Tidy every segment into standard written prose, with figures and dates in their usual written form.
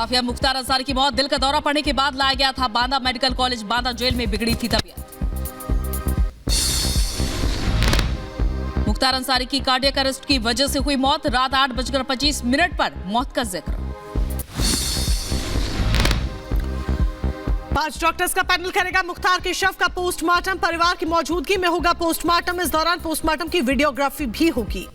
Mafia Mukhtar Ansari की मौत दिल का दौरा पड़ने के बाद लाया गया था Banda medical college. Banda jail में बिगड़ी थी तबीयत। मुख्तार अंसारी की कार्डियक अरेस्ट की वजह से हुई मौत। रात 8:25 पर मौत का जिक्र। 5 डॉक्टर्स का पैनल करेगा मुख्तार के शव का पोस्टमार्टम। परिवार की मौजूदगी में होगा पोस्टमार्टम। इस दौरान पोस्टमार्टम की वीडियोग्राफी भी होगी।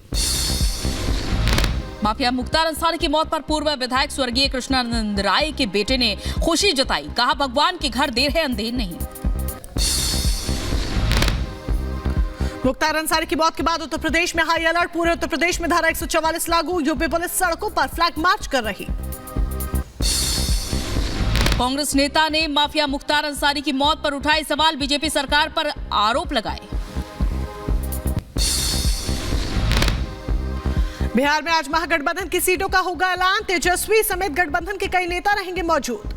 माफिया मुख्तार अंसारी की मौत पर पूर्व विधायक स्वर्गीय कृष्णानंद राय के बेटे ने खुशी जताई। कहा, भगवान के घर देर है अंधेर नहीं। मुख्तार अंसारी की मौत के बाद उत्तर प्रदेश में हाई अलर्ट। पूरे उत्तर प्रदेश में धारा 144 लागू। यूपी पुलिस सड़कों पर फ्लैग मार्च कर रही। कांग्रेस नेता ने माफिया मुख्तार अंसारी की मौत पर उठाए सवाल। बीजेपी सरकार पर आरोप लगाए। बिहार में आज महागठबंधन की सीटों का होगा ऐलान। तेजस्वी समेत गठबंधन के कई नेता रहेंगे मौजूद।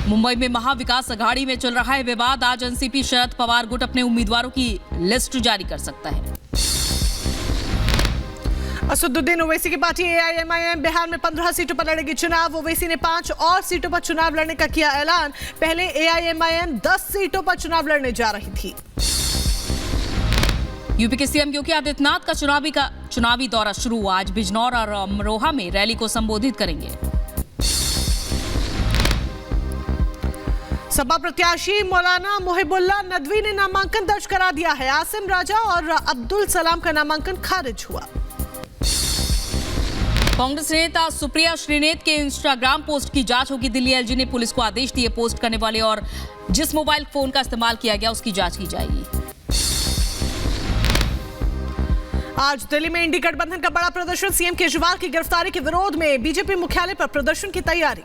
मुंबई में महाविकास अघाड़ी में चल रहा है विवाद। आज एनसीपी शरद पवार गुट अपने उम्मीदवारों की लिस्ट जारी कर सकता है। असदुद्दीन ओवैसी की पार्टी एआईएमआईएम बिहार में 15 सीटों पर लड़ेगी चुनाव। ओवैसी ने 5 और सीटों पर चुनाव लड़ने का किया ऐलान। पहले एआईएमआईएम 10 सीटों पर चुनाव लड़ने जा रही थी। यूपी के सीएम योगी आदित्यनाथ का चुनावी दौरा शुरू। आज बिजनौर और अमरोहा में रैली को संबोधित करेंगे। सपा प्रत्याशी मौलाना मोहिबुल्लाह नदवी ने नामांकन दर्ज करा दिया है। आसिम राजा और अब्दुल सलाम का नामांकन खारिज हुआ। कांग्रेस नेता सुप्रिया श्रीनेत के इंस्टाग्राम पोस्ट की जांच होगी। दिल्ली एलजी ने पुलिस को आदेश दिए। पोस्ट करने वाले और जिस मोबाइल फोन का इस्तेमाल किया गया उसकी जांच की जाएगी। आज दिल्ली में इंडी गठबंधन का बड़ा प्रदर्शन। सीएम केजरीवाल की गिरफ्तारी के विरोध में बीजेपी मुख्यालय पर प्रदर्शन की तैयारी।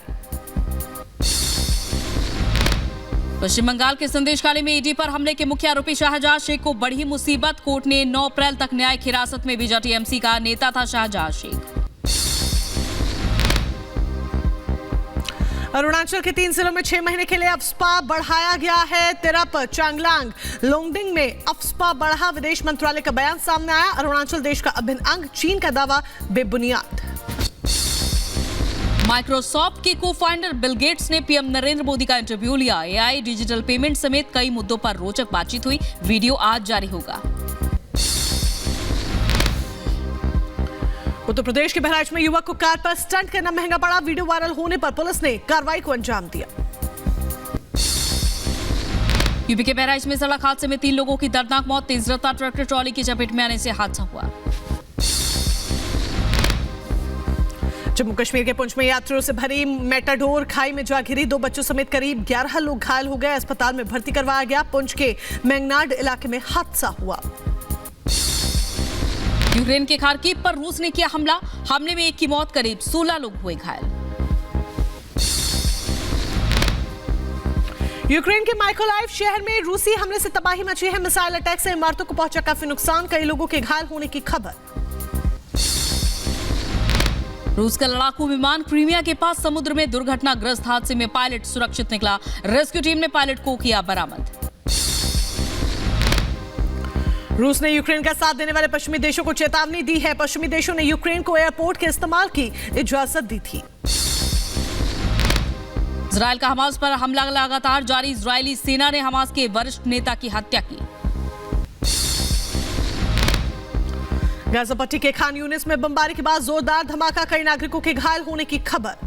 पश्चिम बंगाल के संदेशखाली में ईडी पर हमले के मुख्य आरोपी शाहजहां शेख को बढ़ी मुसीबत। कोर्ट ने 9 अप्रैल तक न्यायिक हिरासत में भेजा। टीएमसी का नेता था शाहजहां शेख। अरुणाचल के 3 जिलों में 6 महीने के लिए अफस्पा बढ़ाया गया है। तिरप, चांगलांग, लोंगडिंग में अफस्पा बढ़ा। विदेश मंत्रालय का बयान सामने आया। अरुणाचल देश का अभिन्न अंग। चीन का दावा बेबुनियाद। माइक्रोसॉफ्ट के को फाउंडर बिल गेट्स ने पीएम नरेंद्र मोदी का इंटरव्यू लिया। एआई, डिजिटल पेमेंट समेत कई मुद्दों पर रोचक बातचीत हुई। वीडियो आज जारी होगा। उत्तर प्रदेश के बहराइच में युवक को कार पर स्टंट करना महंगा पड़ा। वीडियो वायरल होने पर पुलिस ने कार्रवाई को अंजाम दिया। यूपी के बहराइच में सड़क हादसे में 3 लोगों की दर्दनाक मौत। तेज रफ्तार ट्रैक्टर ट्रॉली की चपेट में आने से हादसा हुआ। जम्मू कश्मीर के पुंछ में यात्रियों से भरी मेटाडोर खाई में जा गिरी। 2 बच्चों समेत करीब 11 लोग घायल हो गए। अस्पताल में भर्ती करवाया गया। पुंछ के मैंगनाड इलाके में हादसा हुआ। यूक्रेन के खार्किव पर रूस ने किया हमला। हमले में 1 की मौत, करीब 16 लोग हुए घायल। यूक्रेन के माइकोलाइव शहर में रूसी हमले से तबाही मची है। मिसाइल अटैक से इमारतों को पहुंचा काफी नुकसान। कई लोगों के घायल होने की खबर। रूस का लड़ाकू विमान क्रीमिया के पास समुद्र में दुर्घटनाग्रस्त। हादसे में पायलट सुरक्षित निकला। रेस्क्यू टीम ने पायलट को किया बरामद। रूस ने यूक्रेन का साथ देने वाले पश्चिमी देशों को चेतावनी दी है। पश्चिमी देशों ने यूक्रेन को एयरपोर्ट के इस्तेमाल की इजाजत दी थी। इजरायल का हमास पर हमला लगातार जारी। इजरायली सेना ने हमास के वरिष्ठ नेता की हत्या की। गाजा पट्टी के खान यूनिस में बमबारी के बाद जोरदार धमाका। कई नागरिकों के घायल होने की खबर।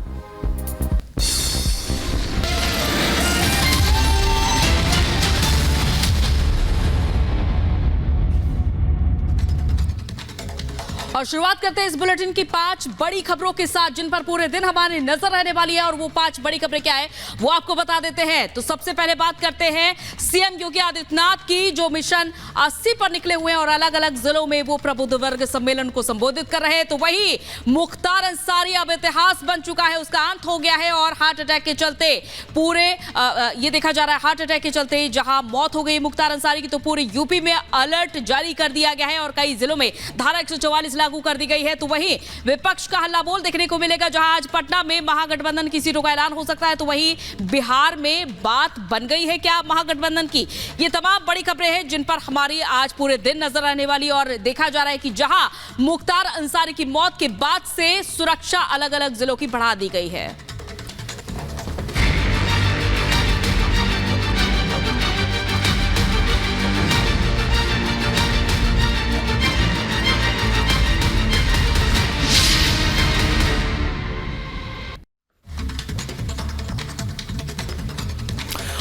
और शुरुआत करते हैं इस बुलेटिन की 5 बड़ी खबरों के साथ, जिन पर पूरे दिन हमारी नजर रहने वाली है। और वो 5 बड़ी खबरें क्या है वो आपको बता देते हैं। तो सबसे पहले बात करते हैं सीएम योगी आदित्यनाथ की, जो मिशन 80 पर निकले हुए हैं और अलग अलग जिलों में वो प्रबुद्ध वर्ग सम्मेलन को संबोधित कर रहे हैं। तो वही मुख्तार अंसारी अब इतिहास बन चुका है। उसका अंत हो गया है और हार्ट अटैक के चलते पूरे ये देखा जा रहा है, हार्ट अटैक के चलते जहां मौत हो गई मुख्तार अंसारी की, तो पूरे यूपी में अलर्ट जारी कर दिया गया है और कई जिलों में धारा 144 लागू कर दी गई है, तो वहीं विपक्ष का हल्ला बोल देखने को मिलेगा। जहां आज पटना में महागठबंधन की सीटों का ऐलान हो सकता है, तो वहीं बिहार में बात बन गई है क्या महागठबंधन की। ये तमाम बड़ी खबरें हैं जिन पर हमारी आज पूरे दिन नजर आने वाली। और देखा जा रहा है कि जहां मुख्तार अंसारी की मौत के बाद से सुरक्षा अलग अलग जिलों की बढ़ा दी गई है।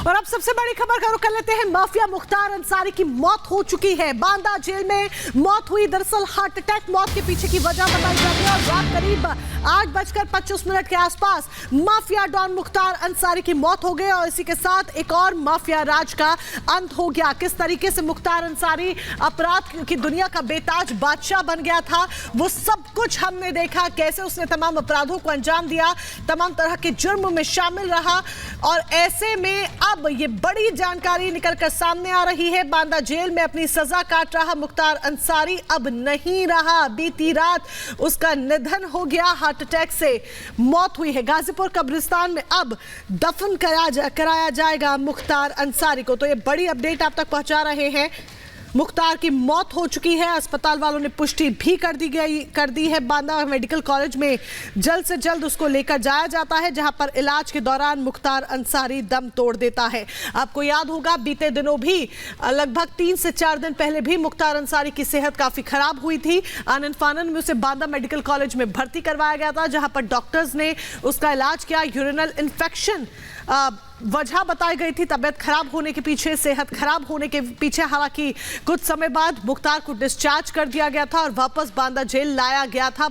और अब सबसे बड़ी खबर का रुख कर लेते हैं। माफिया मुख्तार अंसारी की मौत हो चुकी है। बांदा जेल में मौत हुई। दरअसल हार्ट अटैक मौत के पीछे की वजह बताई जा रही है। और रात करीब 8:25 के आसपास माफिया डॉन मुख्तार अंसारी की मौत हो गई और इसी के साथ एक और माफिया राज का अंत हो गया। किस तरीके से मुख्तार अंसारी अपराध की दुनिया का बेताज बादशाह बन गया था, वो सब कुछ हमने देखा। कैसे उसने तमाम अपराधों को अंजाम दिया, तमाम तरह के जुर्म में शामिल रहा। और ऐसे में अब ये बड़ी जानकारी निकलकर सामने आ रही है। बांदा जेल में अपनी सजा काट रहा मुख्तार अंसारी अब नहीं रहा। बीती रात उसका निधन हो गया, हार्ट अटैक से मौत हुई है। गाजीपुर कब्रिस्तान में अब दफन कराया जाएगा मुख्तार अंसारी को। तो ये बड़ी अपडेट आप तक पहुंचा रहे हैं। मुख्तार की मौत हो चुकी है। अस्पताल वालों ने पुष्टि भी कर दी है। बांदा मेडिकल कॉलेज में जल्द से जल्द उसको लेकर जाया जाता है, जहां पर इलाज के दौरान मुख्तार अंसारी दम तोड़ देता है। आपको याद होगा बीते दिनों भी लगभग 3 से 4 दिन पहले भी मुख्तार अंसारी की सेहत काफी खराब हुई थी। आनन फानन में उसे बांदा मेडिकल कॉलेज में भर्ती करवाया गया था, जहां पर डॉक्टर्स ने उसका इलाज किया। यूरिनल इन्फेक्शन वजह बताई गई थी, तबियत खराब होने के पीछे, सेहत खराब होने के पीछे। हालांकि कुछ समय बाद मुख्तार को डिस्चार्ज कर दिया गया था और वापस बांदा जेल लाया गया था।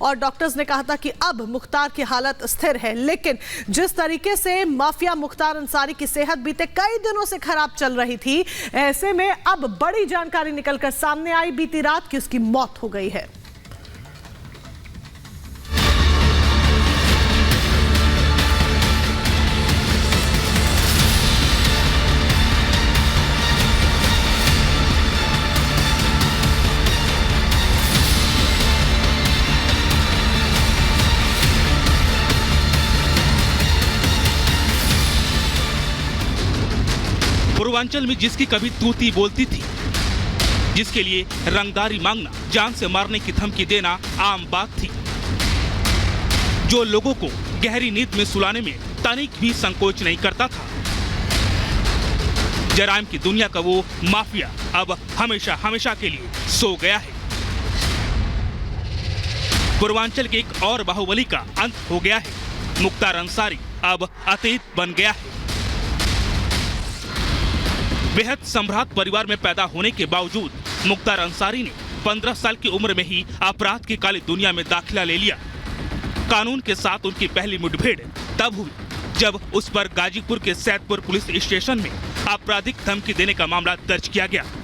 और डॉक्टर्स ने कहा था कि अब मुख्तार की हालत स्थिर है। लेकिन जिस तरीके से माफिया मुख्तार अंसारी की सेहत बीते कई दिनों से खराब चल रही थी, ऐसे में अब बड़ी जानकारी निकलकर सामने आई बीती रात कि उसकी मौत हो गई है। पूर्वांचल में जिसकी कभी तूती बोलती थी, जिसके लिए रंगदारी मांगना, जान से मारने की धमकी देना आम बात थी, जो लोगों को गहरी नींद में सुलाने में तनिक भी संकोच नहीं करता था, जराइम की दुनिया का वो माफिया अब हमेशा हमेशा के लिए सो गया है। पूर्वांचल के एक और बाहुबली का अंत हो गया है। मुख्तार अंसारी अब अतीत बन गया है। बेहद सम्राट परिवार में पैदा होने के बावजूद मुख्तार अंसारी ने 15 साल की उम्र में ही अपराध की काली दुनिया में दाखिला ले लिया। कानून के साथ उनकी पहली मुठभेड़ तब हुई जब उस पर गाजीपुर के सैदपुर पुलिस स्टेशन में आपराधिक धमकी देने का मामला दर्ज किया गया।